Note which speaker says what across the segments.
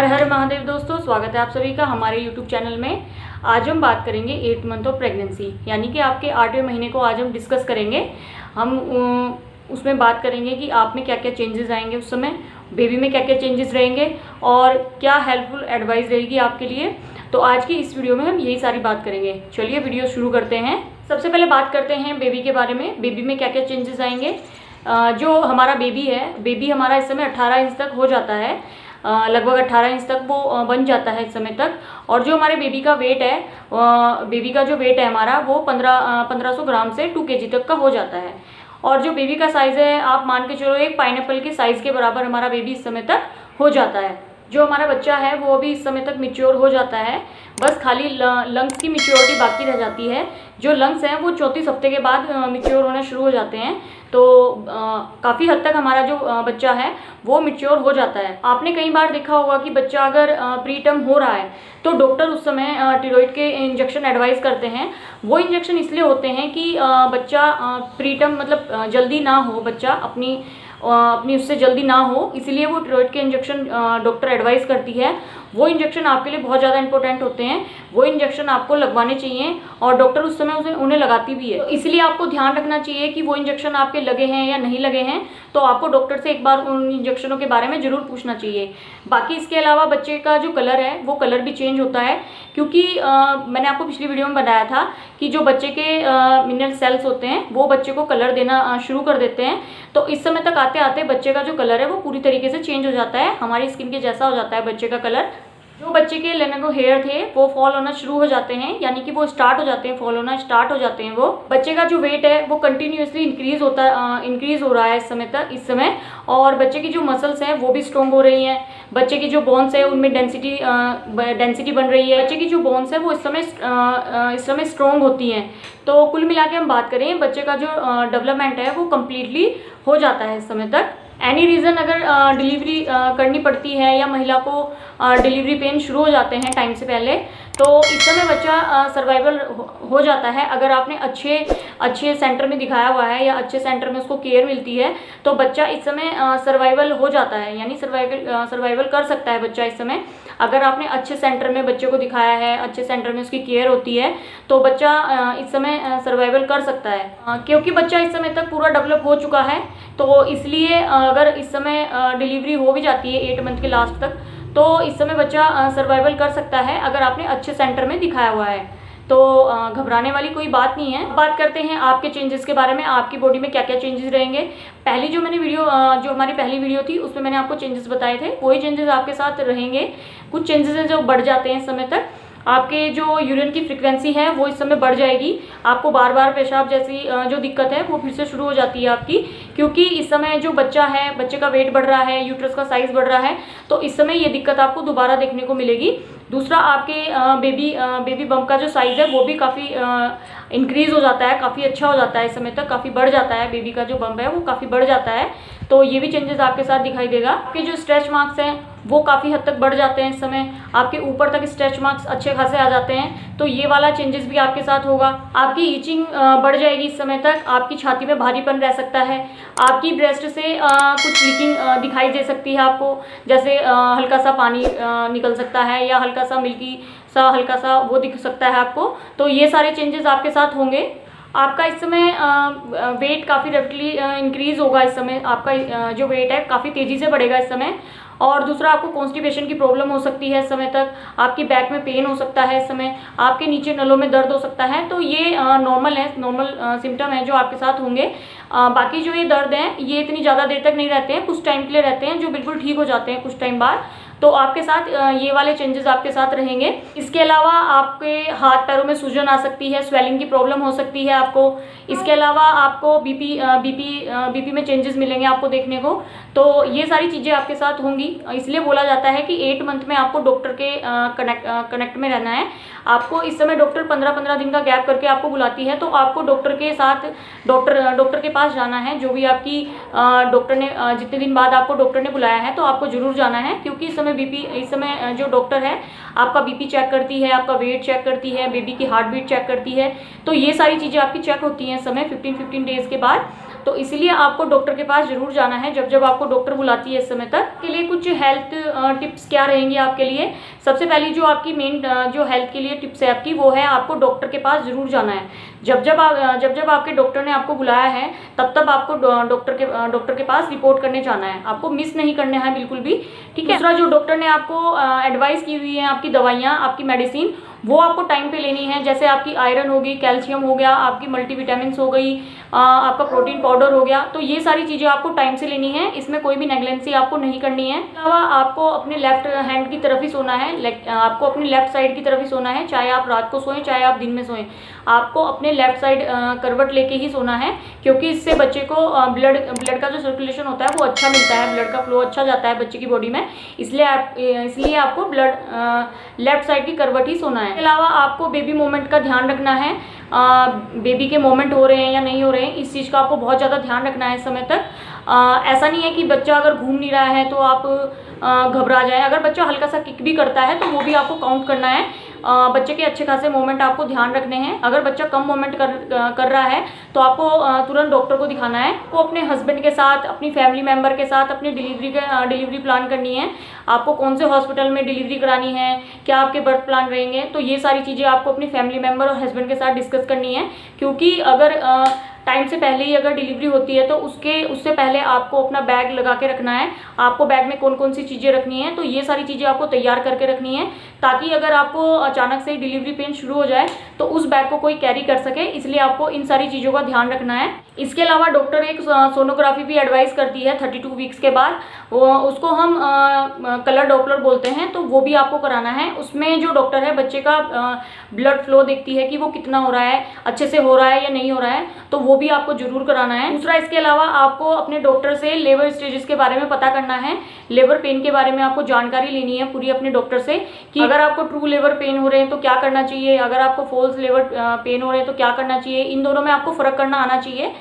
Speaker 1: हर महादेव दोस्तों, स्वागत है आप सभी का हमारे YouTube चैनल में। आज हम बात करेंगे 8 मंथ ऑफ प्रेगनेंसी, यानी कि आपके 8वें महीने को आज हम डिस्कस करेंगे। हम उसमें बात करेंगे कि आप में क्या क्या चेंजेस आएंगे, उस समय बेबी में क्या क्या चेंजेस रहेंगे और क्या हेल्पफुल एडवाइस रहेगी आपके लिए। तो आज की इस वीडियो में हम यही सारी बात करेंगे। चलिए वीडियो शुरू करते हैं। सबसे पहले बात करते हैं बेबी के बारे में। बेबी में क्या क्या चेंजेस आएंगे। जो हमारा बेबी है, बेबी हमारा इस समय 18 इंच तक हो जाता है, लगभग 18 इंच तक वो बन जाता है इस समय तक। और जो हमारे बेबी का वेट है, बेबी का जो वेट है हमारा वो 1500 ग्राम से 2 kg तक का हो जाता है। और जो बेबी का साइज़ है, आप मान के चलो एक पाइनएप्पल के साइज़ के बराबर हमारा बेबी इस समय तक हो जाता है। जो हमारा बच्चा है वो अभी इस समय तक मैच्योर हो जाता है, बस खाली लंग्स की मैच्योरिटी बाकी रह जाती है। जो लंग्स हैं वो 34 हफ्ते के बाद मैच्योर होना शुरू हो जाते हैं। तो काफ़ी हद तक हमारा जो बच्चा है वो मैच्योर हो जाता है। आपने कई बार देखा होगा कि बच्चा अगर प्री टर्म हो रहा है तो डॉक्टर उस समय टायराइड के इंजेक्शन एडवाइस करते हैं। वो इंजेक्शन इसलिए होते हैं कि बच्चा प्री टर्म मतलब जल्दी ना हो, बच्चा अपनी उससे जल्दी ना हो, इसलिए वो टायराइड के इंजेक्शन डॉक्टर एडवाइस करती है। वो इंजेक्शन आपके लिए बहुत ज़्यादा इंपॉर्टेंट होते हैं। वो इंजेक्शन आपको लगवाने चाहिए और डॉक्टर उस समय उन्हें लगाती भी है। तो इसलिए आपको ध्यान रखना चाहिए कि वो इंजेक्शन आपके लगे हैं या नहीं लगे हैं। तो आपको डॉक्टर से एक बार उन इंजेक्शनों के बारे में ज़रूर पूछना चाहिए। बाकी इसके अलावा बच्चे का जो कलर है वो कलर भी चेंज होता है, क्योंकि मैंने आपको पिछली वीडियो में बताया था कि जो बच्चे के मिनरल सेल्स होते हैं वो बच्चे को कलर देना शुरू कर देते हैं। तो इस समय तक आते आते बच्चे का जो कलर है वो पूरी तरीके से चेंज हो जाता है, हमारी स्किन के जैसा हो जाता है बच्चे का कलर। जो बच्चे के लेनेगो हेयर थे वो फॉल होना शुरू हो जाते हैं, यानी कि वो स्टार्ट हो जाते हैं, फॉल होना स्टार्ट हो जाते हैं। वो बच्चे का जो वेट है वो कंटिन्यूअसली इंक्रीज हो रहा है इस समय। और बच्चे की जो मसल्स हैं वो भी स्ट्रॉन्ग हो रही हैं। बच्चे की जो बोन्स है उनमें डेंसिटी बन रही है। बच्चे की जो बोन्स है वो इस समय स्ट्रॉन्ग होती हैं। तो कुल मिला के हम बात करें, बच्चे का जो डेवलपमेंट है वो कम्प्लीटली हो जाता है इस समय तक। एनी रीज़न अगर डिलीवरी करनी पड़ती है या महिला को डिलीवरी पेन शुरू हो जाते हैं टाइम से पहले, तो इस समय बच्चा सर्वाइवल हो जाता है। अगर आपने अच्छे सेंटर में दिखाया हुआ है या अच्छे सेंटर में उसको केयर मिलती है तो बच्चा इस समय सर्वाइवल हो जाता है, यानी सर्वाइवल कर सकता है बच्चा इस समय। अगर आपने अच्छे सेंटर में बच्चे को दिखाया है, अच्छे सेंटर में उसकी केयर होती है, तो बच्चा इस समय सर्वाइवल कर सकता है। क्योंकि बच्चा इस समय तक पूरा डेवलप हो चुका है, तो इसलिए अगर इस समय डिलीवरी हो भी जाती है 8 मंथ के लास्ट तक, तो इस समय बच्चा सर्वाइवल कर सकता है अगर आपने अच्छे सेंटर में दिखाया हुआ है। तो घबराने वाली कोई बात नहीं है। बात करते हैं आपके चेंजेस के बारे में, आपकी बॉडी में क्या क्या चेंजेस रहेंगे। पहली जो हमारी पहली वीडियो थी उसमें मैंने आपको चेंजेस बताए थे, वही चेंजेस आपके साथ रहेंगे। कुछ चेंजेस हैं जो बढ़ जाते हैं इस समय तक। आपके जो यूरिन की फ्रीक्वेंसी है वो इस समय बढ़ जाएगी। आपको बार बार पेशाब जैसी जो दिक्कत है वो फिर से शुरू हो जाती है आपकी, क्योंकि इस समय जो बच्चा है, बच्चे का वेट बढ़ रहा है, यूट्रस का साइज बढ़ रहा है, तो इस समय ये दिक्कत आपको दोबारा देखने को मिलेगी। दूसरा, आपके बेबी बम्प का जो साइज़ है वो भी काफ़ी इंक्रीज़ हो जाता है, काफ़ी अच्छा हो जाता है इस समय तक, काफ़ी बढ़ जाता है। बेबी का जो बम्प है वो काफ़ी बढ़ जाता है, तो ये भी चेंजेस आपके साथ दिखाई देगा। आपके जो स्ट्रेच मार्क्स हैं वो काफ़ी हद तक बढ़ जाते हैं इस समय, आपके ऊपर तक स्ट्रेच मार्क्स अच्छे खासे आ जाते हैं, तो ये वाला चेंजेस भी आपके साथ होगा। आपकी ईचिंग बढ़ जाएगी इस समय तक, आपकी छाती में भारीपन रह सकता है, आपकी ब्रेस्ट से कुछ लीकिंग दिखाई दे सकती है आपको, जैसे हल्का सा पानी निकल सकता है या हल्का सा वो दिख सकता है आपको। तो ये सारे चेंजेस आपके साथ होंगे। आपका इस समय वेट काफ़ी रैपिडली इंक्रीज़ होगा। इस समय आपका जो वेट है काफ़ी तेज़ी से बढ़ेगा इस समय। और दूसरा, आपको कॉन्स्टिपेशन की प्रॉब्लम हो सकती है इस समय तक, आपकी बैक में पेन हो सकता है इस समय, आपके नीचे नलों में दर्द हो सकता है। तो ये नॉर्मल सिम्टम है जो आपके साथ होंगे। बाकी जो ये दर्द हैं ये इतनी ज़्यादा देर तक नहीं रहते हैं, कुछ टाइम के लिए रहते हैं, जो बिल्कुल ठीक हो जाते हैं कुछ टाइम बाद। तो आपके साथ ये वाले चेंजेस आपके साथ रहेंगे। इसके अलावा आपके हाथ पैरों में सूजन आ सकती है, स्वेलिंग की प्रॉब्लम हो सकती है आपको। इसके अलावा आपको बीपी में चेंजेस मिलेंगे आपको देखने को। तो ये सारी चीज़ें आपके साथ होंगी। इसलिए बोला जाता है कि 8 मंथ में आपको डॉक्टर के कनेक्ट में रहना है। आपको इस समय डॉक्टर 15-15 दिन का गैप करके आपको बुलाती है, तो आपको डॉक्टर के साथ डॉक्टर के पास जाना है। जो भी आपकी डॉक्टर ने जितने दिन बाद आपको डॉक्टर ने बुलाया है तो आपको ज़रूर जाना है, क्योंकि इस समय जो डॉक्टर है आपका बीपी चेक करती है, आपका वेट चेक करती है, बेबी की हार्ट बीट चेक करती है। तो ये सारी चीज़ें आपकी चेक होती हैं इस समय 15 डेज़ के बाद। तो इसलिए आपको डॉक्टर के पास जरूर जाना है जब जब आपको डॉक्टर बुलाती है। इस समय तक के लिए कुछ हेल्थ टिप्स क्या रहेंगी आपके लिए। सबसे पहली जो आपकी मेन जो हेल्थ के लिए टिप्स है आपकी, वो है आपको डॉक्टर के पास जरूर जाना है। जब जब आपके डॉक्टर ने आपको बुलाया है तब तब आपको डॉक्टर के पास रिपोर्ट करने जाना है। आपको मिस नहीं करना है बिल्कुल भी, ठीक है। दूसरा, जो डॉक्टर ने आपको एडवाइस की हुई है, आपकी दवाइयाँ, आपकी मेडिसिन, वो आपको टाइम पे लेनी है। जैसे आपकी आयरन होगी, कैल्शियम हो गया, आपकी मल्टीविटामिन्स हो गई, आपका प्रोटीन पाउडर हो गया, तो ये सारी चीज़ें आपको टाइम से लेनी है। इसमें कोई भी नेग्लेंसी आपको नहीं करनी है। अलावा आपको अपने लेफ्ट हैंड की तरफ ही सोना है, आपको अपनी लेफ्ट साइड की तरफ ही सोना है। चाहे आप रात को सोएं, चाहे आप दिन में सोएं, आपको अपने लेफ्ट साइड करवट लेके ही सोना है, क्योंकि इससे बच्चे को ब्लड का जो सर्कुलेशन होता है वो अच्छा मिलता है, ब्लड का फ्लो अच्छा जाता है बच्चे की बॉडी में। इसलिए आपको लेफ्ट साइड की करवट ही सोना है। इसके अलावा आपको बेबी मोमेंट का ध्यान रखना है। बेबी के मोमेंट हो रहे हैं या नहीं हो रहे हैं, इस चीज़ का आपको बहुत ज़्यादा ध्यान रखना है इस समय तक। ऐसा नहीं है कि बच्चा अगर घूम नहीं रहा है तो आप घबरा जाए। अगर बच्चा हल्का सा किक भी करता है तो वो भी आपको काउंट करना है। बच्चे के अच्छे खासे मोमेंट आपको ध्यान रखने हैं। अगर बच्चा कम मोमेंट कर रहा है तो आपको तुरंत डॉक्टर को दिखाना है। आपको अपने हस्बैंड के साथ, अपनी फैमिली मेम्बर के साथ अपनी डिलीवरी प्लान करनी है। आपको कौन से हॉस्पिटल में डिलीवरी करानी है, क्या आपके बर्थ प्लान रहेंगे, तो ये सारी चीज़ें आपको अपनी फैमिली मेम्बर और हस्बैंड के साथ डिस्कस करनी है। क्योंकि अगर टाइम से पहले ही अगर डिलीवरी होती है तो उससे पहले आपको अपना बैग लगा के रखना है। आपको बैग में कौन कौन सी चीज़ें रखनी है, तो ये सारी चीज़ें आपको तैयार करके रखनी है, ताकि अगर आपको अचानक से डिलीवरी पेन शुरू हो जाए तो उस बैग को कोई कैरी कर सके। इसलिए आपको इन सारी चीज़ों का ध्यान रखना है। इसके अलावा डॉक्टर एक सोनोग्राफी भी एडवाइस करती है 32 वीक्स के बाद, उसको हम कलर डॉपलर बोलते हैं, तो वो भी आपको कराना है। उसमें जो डॉक्टर है बच्चे का ब्लड फ्लो देखती है कि वो कितना हो रहा है, अच्छे से हो रहा है या नहीं हो रहा है, तो वो भी आपको जरूर कराना है। दूसरा, इसके अलावा आपको अपने डॉक्टर से लेबर स्टेजेस के बारे में पता करना है। लेबर पेन के बारे में आपको जानकारी लेनी है पूरी अपने डॉक्टर से, कि अगर आपको ट्रू लेबर पेन हो रहे हैं तो क्या करना चाहिए, अगर आपको फॉल्स लेबर पेन हो रहे हैं तो क्या करना चाहिए। इन दोनों में आपको फ़र्क करना आना चाहिए,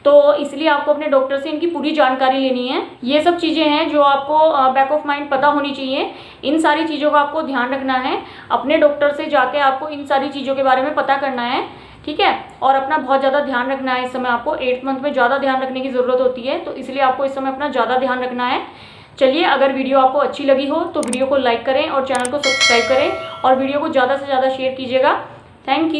Speaker 1: तो इसलिए आपको अपने डॉक्टर से इनकी पूरी जानकारी लेनी है। ये सब चीज़ें हैं जो आपको बैक ऑफ माइंड पता होनी चाहिए। इन सारी चीज़ों का आपको ध्यान रखना है। अपने डॉक्टर से जाके आपको इन सारी चीज़ों के बारे में पता करना है, ठीक है। और अपना बहुत ज़्यादा ध्यान रखना है। इस समय आपको 8th मंथ में ज़्यादा ध्यान रखने की ज़रूरत होती है, तो इसलिए आपको इस समय अपना ज़्यादा ध्यान रखना है। चलिए, अगर वीडियो आपको अच्छी लगी हो तो वीडियो को लाइक करें और चैनल को सब्सक्राइब करें और वीडियो को ज़्यादा से ज़्यादा शेयर कीजिएगा। Thank you.